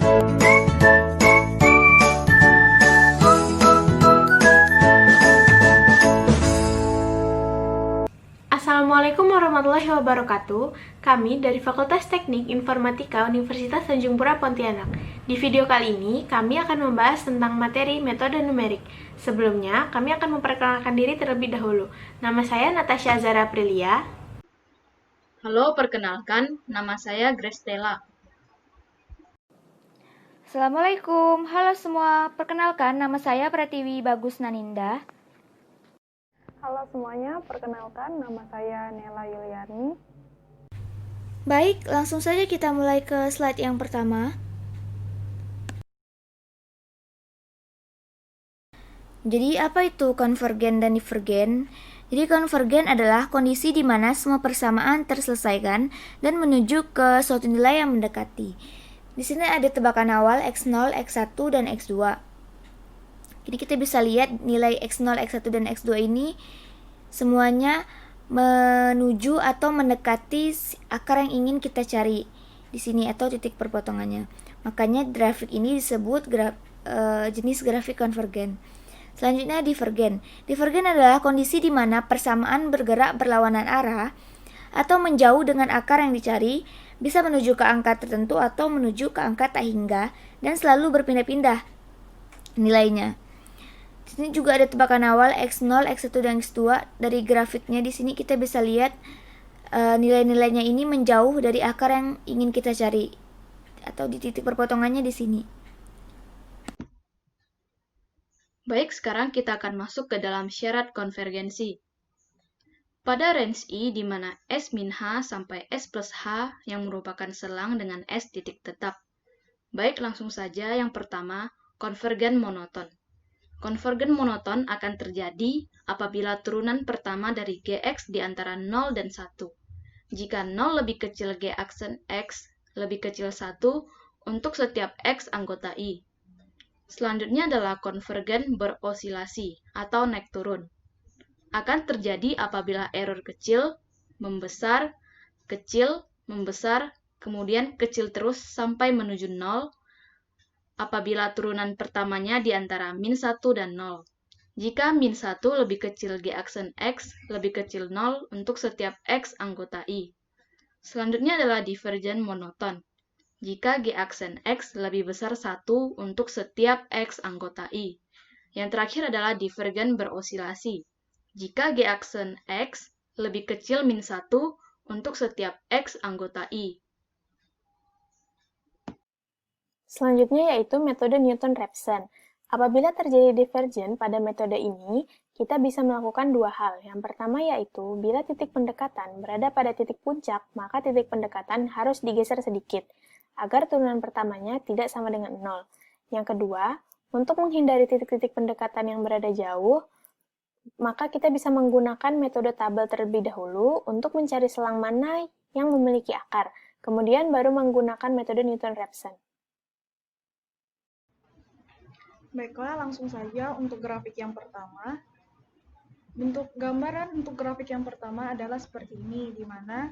Assalamualaikum warahmatullahi wabarakatuh. Kami dari Fakultas Teknik Informatika Universitas Tanjung Pura Pontianak. Di video kali ini, kami akan membahas tentang materi metode numerik. Sebelumnya, kami akan memperkenalkan diri terlebih dahulu. Nama saya Natasha Zara Aprilia. Halo, perkenalkan, nama saya Grace Stella. Assalamualaikum, halo semua. Perkenalkan, nama saya Pratiwi Bagus Naninda. Halo semuanya, perkenalkan nama saya Nela Yuliarni. Baik, langsung saja kita mulai ke slide yang pertama. Jadi apa itu konvergen dan divergen? Jadi konvergen adalah kondisi di mana semua persamaan terselesaikan dan menuju ke suatu nilai yang mendekati. Di sini ada tebakan awal X0, X1, dan X2. Jadi kita bisa lihat nilai X0, X1, dan X2 ini semuanya menuju atau mendekati akar yang ingin kita cari di sini atau titik perpotongannya. Makanya grafik ini disebut jenis grafik konvergen. Selanjutnya divergen. Divergen adalah kondisi di mana persamaan bergerak berlawanan arah atau menjauh dengan akar yang dicari, bisa menuju ke angka tertentu atau menuju ke angka tak hingga dan selalu berpindah-pindah nilainya. Di sini juga ada tebakan awal X0, X1, dan X2. Dari grafiknya di sini kita bisa lihat nilai-nilainya ini menjauh dari akar yang ingin kita cari atau di titik perpotongannya di sini. Baik, sekarang kita akan masuk ke dalam syarat konvergensi. Pada range I, di mana S-H sampai S plus H yang merupakan selang dengan S titik tetap. Baik, langsung saja yang pertama, konvergen monoton. Konvergen monoton akan terjadi apabila turunan pertama dari Gx di antara 0 dan 1. Jika 0 lebih kecil G aksen X lebih kecil 1 untuk setiap X anggota I. Selanjutnya adalah konvergen berosilasi atau naik turun. Akan terjadi apabila error kecil, membesar, kemudian kecil terus sampai menuju 0, apabila turunan pertamanya di antara min 1 dan 0. Jika min 1 lebih kecil G aksen X lebih kecil 0 untuk setiap X anggota I. Selanjutnya adalah divergen monoton. Jika G aksen X lebih besar 1 untuk setiap X anggota I. Yang terakhir adalah divergen berosilasi. Jika G aksen X lebih kecil min 1 untuk setiap X anggota I. Selanjutnya yaitu metode Newton-Raphson. Apabila terjadi divergen pada metode ini, kita bisa melakukan dua hal. Yang pertama yaitu, bila titik pendekatan berada pada titik puncak, maka titik pendekatan harus digeser sedikit, agar turunan pertamanya tidak sama dengan 0. Yang kedua, untuk menghindari titik-titik pendekatan yang berada jauh, maka kita bisa menggunakan metode tabel terlebih dahulu untuk mencari selang mana yang memiliki akar, kemudian baru menggunakan metode Newton-Raphson. Baiklah, langsung saja untuk grafik yang pertama. Bentuk gambaran untuk grafik yang pertama adalah seperti ini, di mana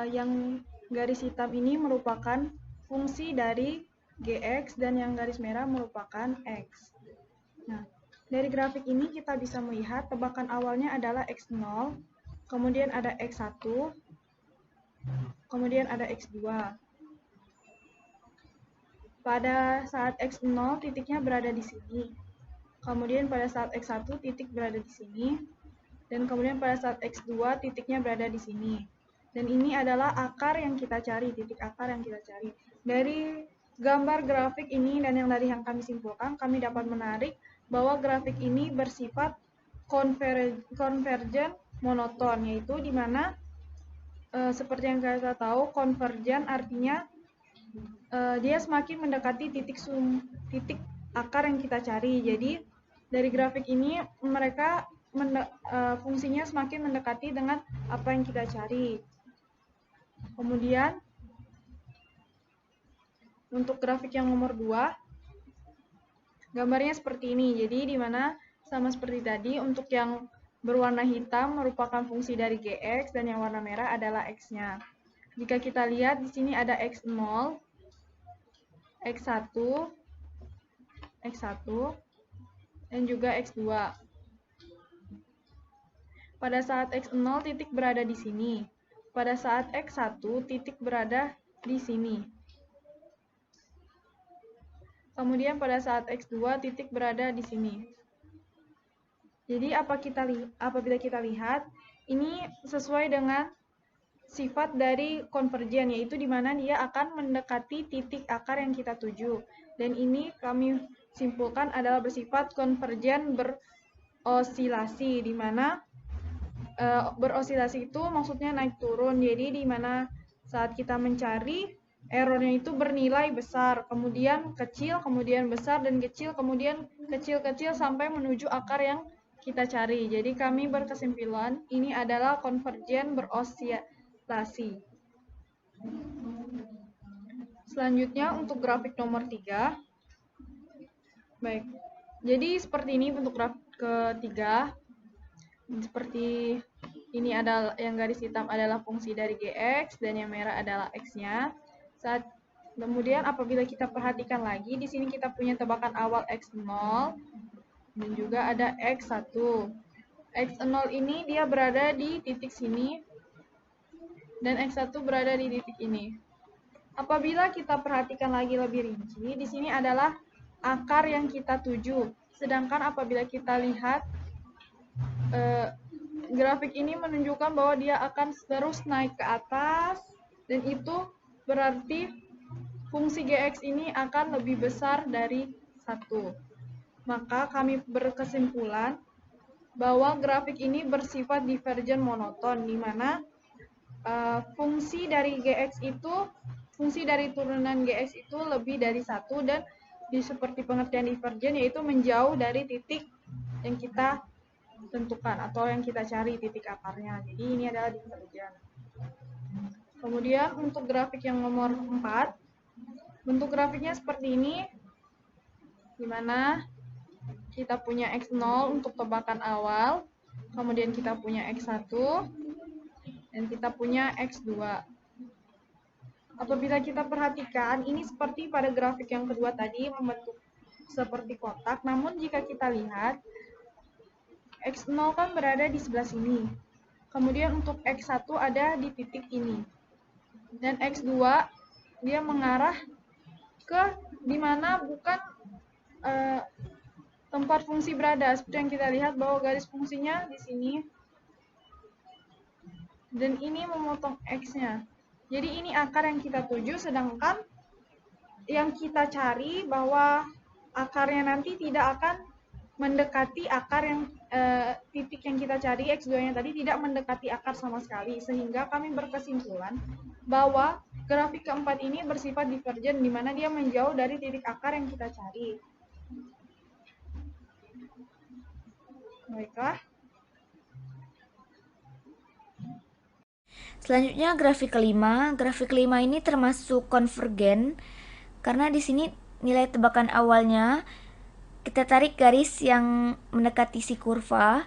yang garis hitam ini merupakan fungsi dari Gx dan yang garis merah merupakan X. Nah, dari grafik ini kita bisa melihat tebakan awalnya adalah X0, kemudian ada X1, kemudian ada X2. Pada saat X0 titiknya berada di sini, kemudian pada saat X1 titik berada di sini, dan kemudian pada saat X2 titiknya berada di sini. Dan ini adalah akar yang kita cari, titik akar yang kita cari. Dari gambar grafik ini dan yang dari yang kami simpulkan, kami dapat menarik bahwa grafik ini bersifat konvergen monoton, yaitu di mana seperti yang kita tahu, konvergen artinya dia semakin mendekati titik akar yang kita cari. Jadi dari grafik ini mereka fungsinya semakin mendekati dengan apa yang kita cari. Kemudian untuk grafik yang nomor 2, gambarnya seperti ini. Jadi di mana sama seperti tadi, untuk yang berwarna hitam merupakan fungsi dari Gx dan yang warna merah adalah X-nya. Jika kita lihat di sini ada X0, X1, X1, dan juga X2. Pada saat X0 titik berada di sini. Pada saat X1 titik berada di sini. Kemudian pada saat X2 titik berada di sini. Jadi apabila kita lihat, ini sesuai dengan sifat dari konvergen, yaitu di mana dia akan mendekati titik akar yang kita tuju. Dan ini kami simpulkan adalah bersifat konvergen berosilasi, di mana berosilasi itu maksudnya naik turun. Jadi di mana saat kita mencari, errornya itu bernilai besar, kemudian kecil, kemudian besar, dan kecil, kemudian kecil-kecil sampai menuju akar yang kita cari. Jadi kami berkesimpulan ini adalah konvergen berosilasi. Selanjutnya untuk grafik nomor 3. Baik, jadi seperti ini bentuk grafik ketiga. Seperti ini adalah yang garis hitam adalah fungsi dari Gx dan yang merah adalah X-nya. Kemudian apabila kita perhatikan lagi, di sini kita punya tebakan awal X0 dan juga ada X1. X0 ini dia berada di titik sini dan X1 berada di titik ini. Apabila kita perhatikan lagi lebih rinci, di sini adalah akar yang kita tuju. Sedangkan apabila kita lihat grafik ini menunjukkan bahwa dia akan terus naik ke atas, dan itu berarti fungsi Gx ini akan lebih besar dari 1. Maka kami berkesimpulan bahwa grafik ini bersifat divergen monoton, di mana fungsi dari Gx itu, fungsi dari turunan Gx itu lebih dari 1, dan seperti pengertian divergen yaitu menjauh dari titik yang kita tentukan atau yang kita cari titik akarnya. Jadi ini adalah divergen. Kemudian untuk grafik yang nomor 4, bentuk grafiknya seperti ini, di mana kita punya X0 untuk tebakan awal, kemudian kita punya X1, dan kita punya X2. Apabila kita perhatikan, ini seperti pada grafik yang kedua tadi membentuk seperti kotak, namun jika kita lihat, X0 kan berada di sebelah sini. Kemudian untuk X1 ada di titik ini. Dan X2 dia mengarah ke dimana bukan tempat fungsi berada. Seperti yang kita lihat bahwa garis fungsinya di sini. Dan ini memotong X-nya. Jadi ini akar yang kita tuju, sedangkan yang kita cari bahwa akarnya nanti tidak akan mendekati akar yang titik yang kita cari, X2-nya tadi tidak mendekati akar sama sekali, sehingga kami berkesimpulan bahwa grafik keempat ini bersifat divergen, di mana dia menjauh dari titik akar yang kita cari. Baiklah. Selanjutnya grafik kelima. Grafik kelima ini termasuk konvergen karena di sini nilai tebakan awalnya kita tarik garis yang mendekati si kurva.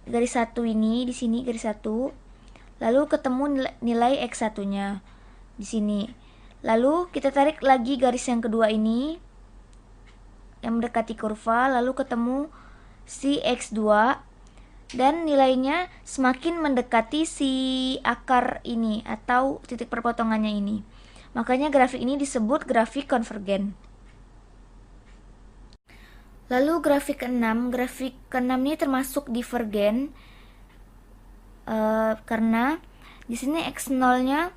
Garis 1 ini di sini garis 1. Lalu ketemu nilai X1-nya di sini. Lalu kita tarik lagi garis yang kedua ini yang mendekati kurva, lalu ketemu si X2 dan nilainya semakin mendekati si akar ini atau titik perpotongannya ini. Makanya grafik ini disebut grafik konvergen. Lalu grafik ke-6 ini termasuk divergen karena di sini X0-nya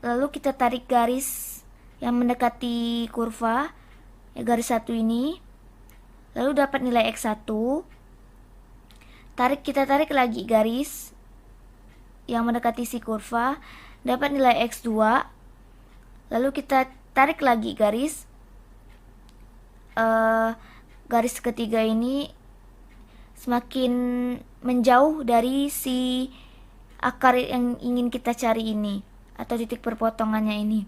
lalu kita tarik garis yang mendekati kurva, ya garis 1 ini, lalu dapat nilai X1. Kita tarik lagi garis yang mendekati si kurva, dapat nilai X2. Lalu kita tarik lagi garis ketiga ini semakin menjauh dari si akar yang ingin kita cari ini atau titik perpotongannya ini.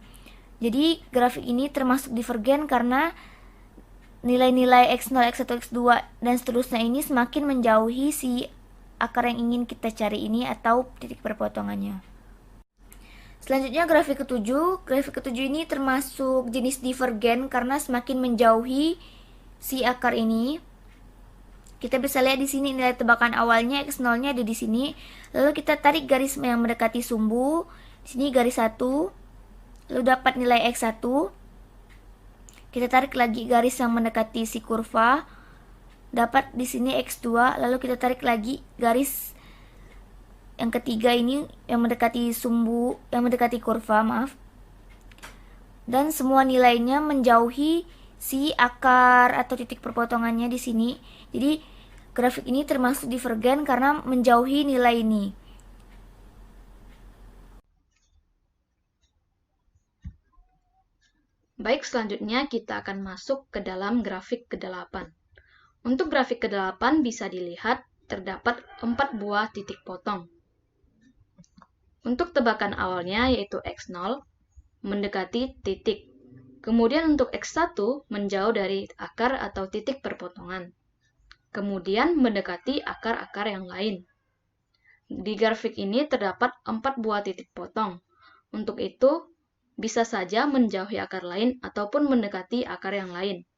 Jadi grafik ini termasuk divergen karena nilai-nilai X0, X1, X2 dan seterusnya ini semakin menjauhi si akar yang ingin kita cari ini atau titik perpotongannya. Selanjutnya grafik ketujuh. Grafik ketujuh ini termasuk jenis divergen karena semakin menjauhi si akar ini. Kita bisa lihat di sini nilai tebakan awalnya x0-nya ada di sini. Lalu kita tarik garis yang mendekati sumbu. Di sini garis 1. Lalu dapat nilai x1. Kita tarik lagi garis yang mendekati si kurva. Dapat di sini x2. Lalu kita tarik lagi garis yang ketiga ini yang mendekati sumbu, yang mendekati kurva, maaf. Dan semua nilainya menjauhi si akar atau titik perpotongannya di sini. Jadi grafik ini termasuk divergen karena menjauhi nilai ini. Baik, selanjutnya kita akan masuk ke dalam grafik ke-8. Untuk grafik ke-8 bisa dilihat terdapat 4 buah titik potong. Untuk tebakan awalnya yaitu x0 mendekati titik. Kemudian untuk x1 menjauh dari akar atau titik perpotongan. Kemudian mendekati akar-akar yang lain. Di grafik ini terdapat 4 buah titik potong. Untuk itu, bisa saja menjauhi akar lain ataupun mendekati akar yang lain.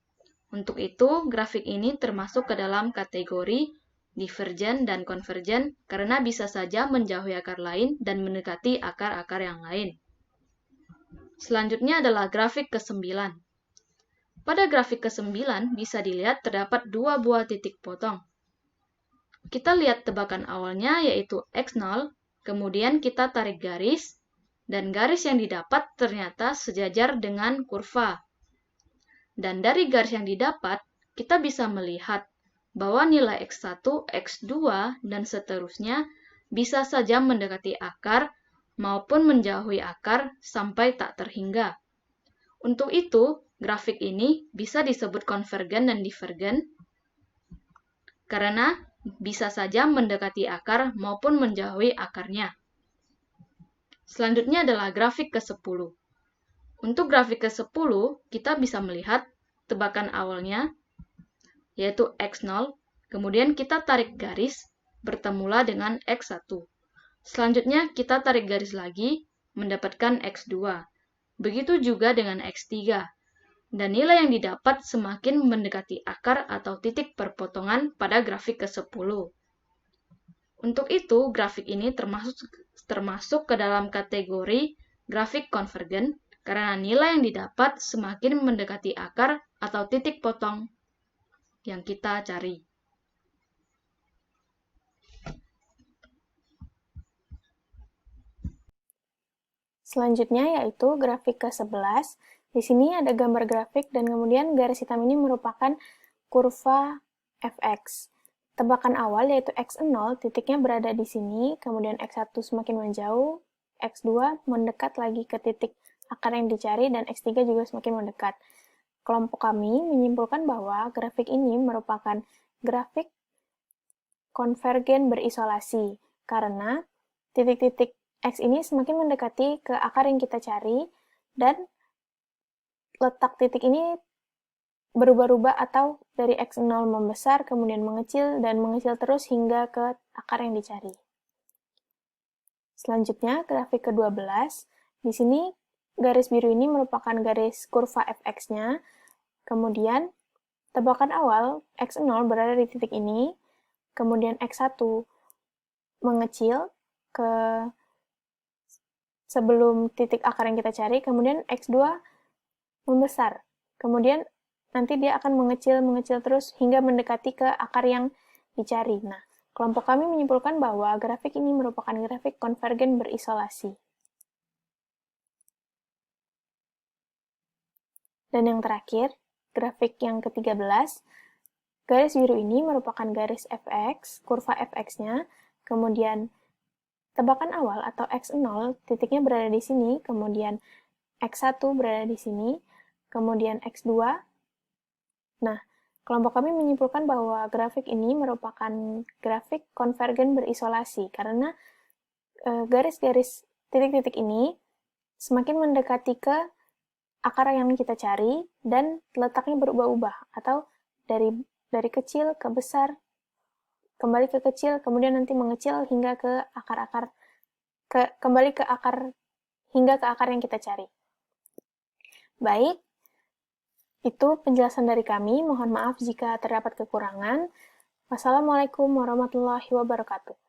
Untuk itu, grafik ini termasuk ke dalam kategori divergen dan konvergen karena bisa saja menjauhi akar lain dan mendekati akar-akar yang lain. Selanjutnya adalah grafik ke-9. Pada grafik ke-9 bisa dilihat terdapat 2 buah titik potong. Kita lihat tebakan awalnya yaitu x0, kemudian kita tarik garis, dan garis yang didapat ternyata sejajar dengan kurva. Dan dari garis yang didapat, kita bisa melihat bahwa nilai x1, x2, dan seterusnya bisa saja mendekati akar maupun menjauhi akar sampai tak terhingga. Untuk itu, grafik ini bisa disebut konvergen dan divergen karena bisa saja mendekati akar maupun menjauhi akarnya. Selanjutnya adalah grafik ke-10. Untuk grafik ke-10, kita bisa melihat tebakan awalnya yaitu x0, kemudian kita tarik garis, bertemulah dengan x1. Selanjutnya kita tarik garis lagi, mendapatkan x2. Begitu juga dengan x3. Dan nilai yang didapat semakin mendekati akar atau titik perpotongan pada grafik ke-10. Untuk itu, grafik ini termasuk ke dalam kategori grafik konvergen karena nilai yang didapat semakin mendekati akar atau titik potong yang kita cari. Selanjutnya yaitu grafik ke-11. Di sini ada gambar grafik dan kemudian garis hitam ini merupakan kurva fx. Tebakan awal yaitu x0 titiknya berada di sini, kemudian x1 semakin menjauh, x2 mendekat lagi ke titik akar yang dicari, dan x3 juga semakin mendekat. Kelompok kami menyimpulkan bahwa grafik ini merupakan grafik konvergen berisolasi, karena titik-titik X ini semakin mendekati ke akar yang kita cari, dan letak titik ini berubah-ubah atau dari X0 membesar, kemudian mengecil, dan mengecil terus hingga ke akar yang dicari. Selanjutnya, grafik ke-12. Di sini, garis biru ini merupakan garis kurva fx-nya. Kemudian, tebakan awal x0 berada di titik ini, kemudian x1 mengecil ke sebelum titik akar yang kita cari, kemudian x2 membesar. Kemudian nanti dia akan mengecil terus hingga mendekati ke akar yang dicari. Nah, kelompok kami menyimpulkan bahwa grafik ini merupakan grafik konvergen berisolasi. Dan yang terakhir, grafik yang ke-13, garis biru ini merupakan garis fx, kurva fx-nya, kemudian tebakan awal atau x0 titiknya berada di sini, kemudian x1 berada di sini, kemudian x2. Nah, kelompok kami menyimpulkan bahwa grafik ini merupakan grafik konvergen berisolasi karena garis-garis titik-titik ini semakin mendekati ke akar yang kita cari dan letaknya berubah-ubah atau dari kecil ke besar, kembali ke kecil, kemudian nanti mengecil hingga ke akar-akar, kembali ke akar hingga ke akar yang kita cari. Baik, itu penjelasan dari kami. Mohon maaf jika terdapat kekurangan. Wassalamualaikum warahmatullahi wabarakatuh.